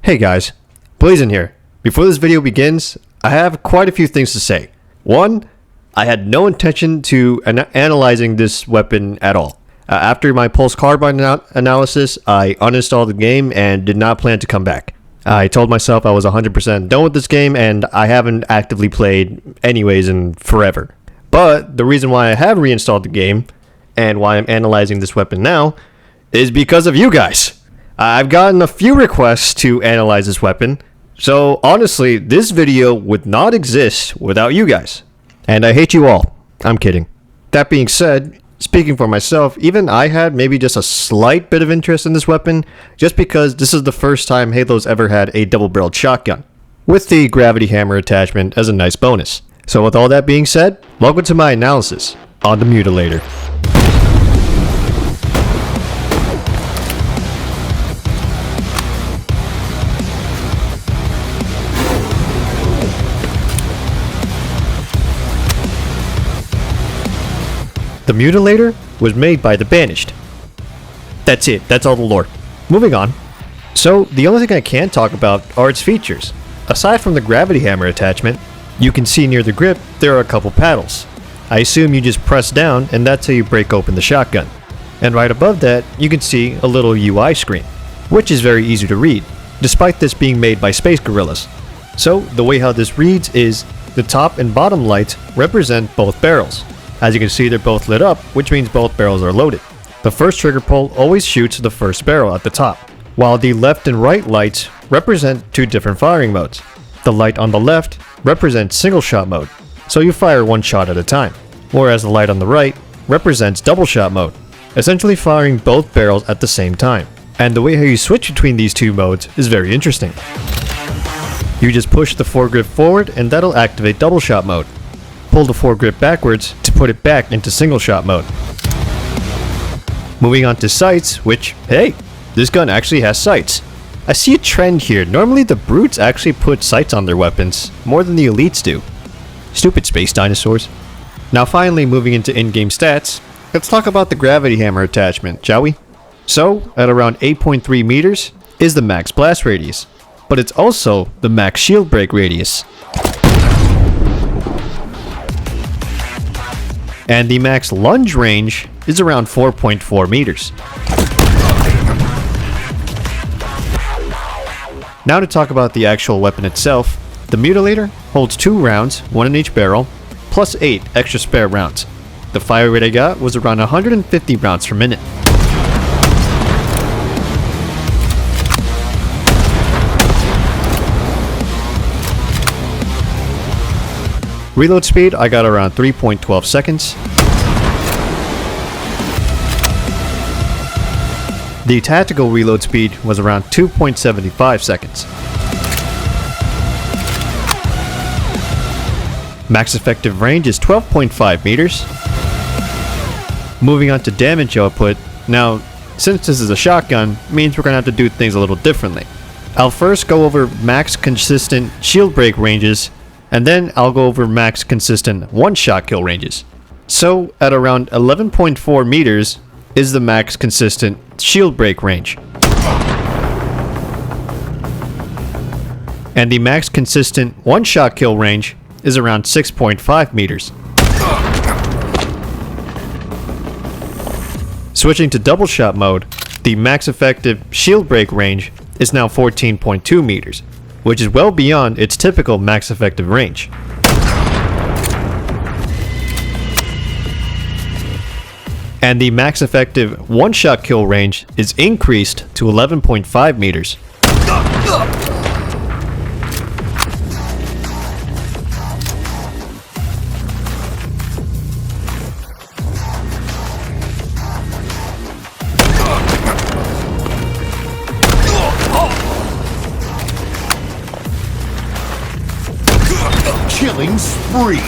Hey guys, Blazen here. Before this video begins, I have quite a few things to say. One, I had no intention to analyzing this weapon at all. After my pulse carbine analysis, I uninstalled the game and did not plan to come back. I told myself I was 100% done with this game and I haven't actively played anyways in forever. But the reason why I have reinstalled the game and why I'm analyzing this weapon now is because of you guys. I've gotten a few requests to analyze this weapon, so honestly, this video would not exist without you guys. And I hate you all. I'm kidding. That being said, speaking for myself, even I had maybe just a slight bit of interest in this weapon, just because this is the first time Halo's ever had a double-barreled shotgun, with the gravity hammer attachment as a nice bonus. So with all that being said, welcome to my analysis on the Mutilator. The Mutilator was made by the Banished. That's it, that's all the lore. Moving on. So, the only thing I can talk about are its features. Aside from the gravity hammer attachment, you can see near the grip there are a couple paddles. I assume you just press down and that's how you break open the shotgun. And right above that, you can see a little UI screen, which is very easy to read, despite this being made by Space Gorillas. So, the way how this reads is, the top and bottom lights represent both barrels. As you can see, they're both lit up, which means both barrels are loaded. The first trigger pull always shoots the first barrel at the top, while the left and right lights represent two different firing modes. The light on the left represents single shot mode, so you fire one shot at a time, whereas the light on the right represents double shot mode, essentially firing both barrels at the same time. And the way how you switch between these two modes is very interesting. You just push the foregrip forward and that'll activate double shot mode. Pull the foregrip backwards to put it back into single shot mode. Moving on to sights, which, hey, this gun actually has sights. I see a trend here. Normally the brutes actually put sights on their weapons, more than the elites do. Stupid space dinosaurs. Now finally moving into in-game stats, let's talk about the gravity hammer attachment, shall we? So, at around 8.3 meters is the max blast radius, but it's also the max shield break radius. And the max lunge range is around 4.4 meters. Now to talk about the actual weapon itself, the Mutilator holds 2 rounds, 1 in each barrel, plus 8 extra spare rounds. The fire rate I got was around 150 rounds per minute. Reload speed, I got around 3.12 seconds. The tactical reload speed was around 2.75 seconds. Max effective range is 12.5 meters. Moving on to damage output. Now, since this is a shotgun, means we're going to have to do things a little differently. I'll first go over max consistent shield break ranges, and then I'll go over max consistent one-shot kill ranges. So, at around 11.4 meters is the max consistent shield break range. And the max consistent one-shot kill range is around 6.5 meters. Switching to double shot mode, the max effective shield break range is now 14.2 meters, which is well beyond its typical max effective range. And the max effective one-shot kill range is increased to 11.5 meters. Killing spree.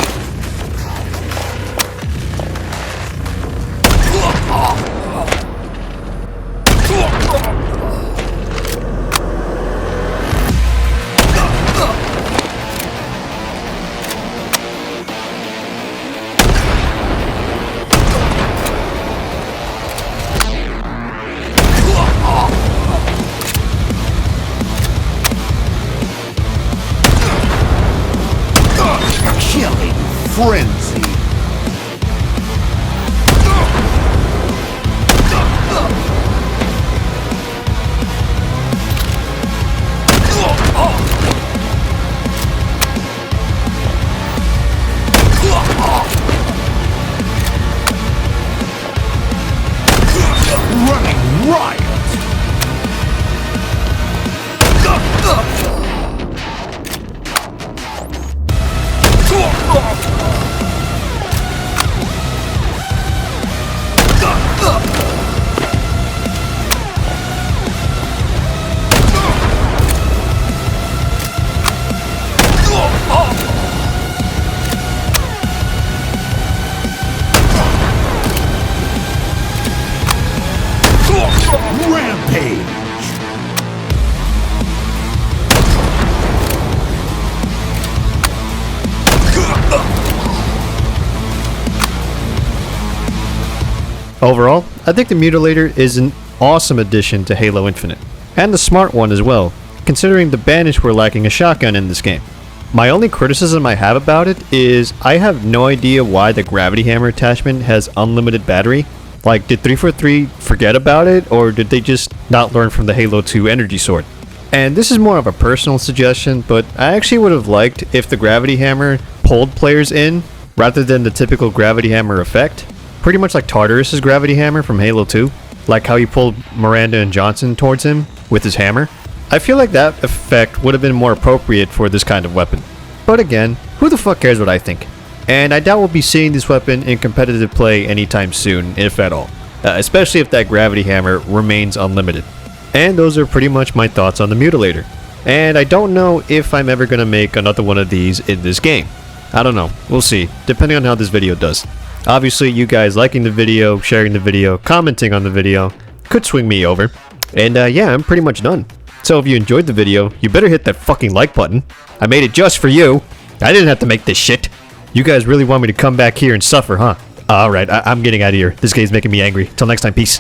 frenzy. Running riot. Rampage. Overall, I think the Mutilator is an awesome addition to Halo Infinite, and a smart one as well, considering the Banished were lacking a shotgun in this game. My only criticism I have about it is I have no idea why the Gravity Hammer attachment has unlimited battery. Like, did 343 forget about it, or did they just not learn from the Halo 2 energy sword? And this is more of a personal suggestion, but I actually would have liked if the Gravity Hammer pulled players in, rather than the typical Gravity Hammer effect. Pretty much like Tartarus' Gravity Hammer from Halo 2, like how he pulled Miranda and Johnson towards him with his hammer. I feel like that effect would have been more appropriate for this kind of weapon. But again, who the fuck cares what I think? And I doubt we'll be seeing this weapon in competitive play anytime soon, if at all. Especially if that Gravity Hammer remains unlimited. And those are pretty much my thoughts on the Mutilator. And I don't know if I'm ever going to make another one of these in this game. I don't know, we'll see, depending on how this video does. Obviously, you guys liking the video, sharing the video, commenting on the video could swing me over. And yeah, I'm pretty much done. So if you enjoyed the video, you better hit that fucking like button. I made it just for you. I didn't have to make this shit. You guys really want me to come back here and suffer, huh? Alright, I'm getting out of here. This game's making me angry. Till next time, peace.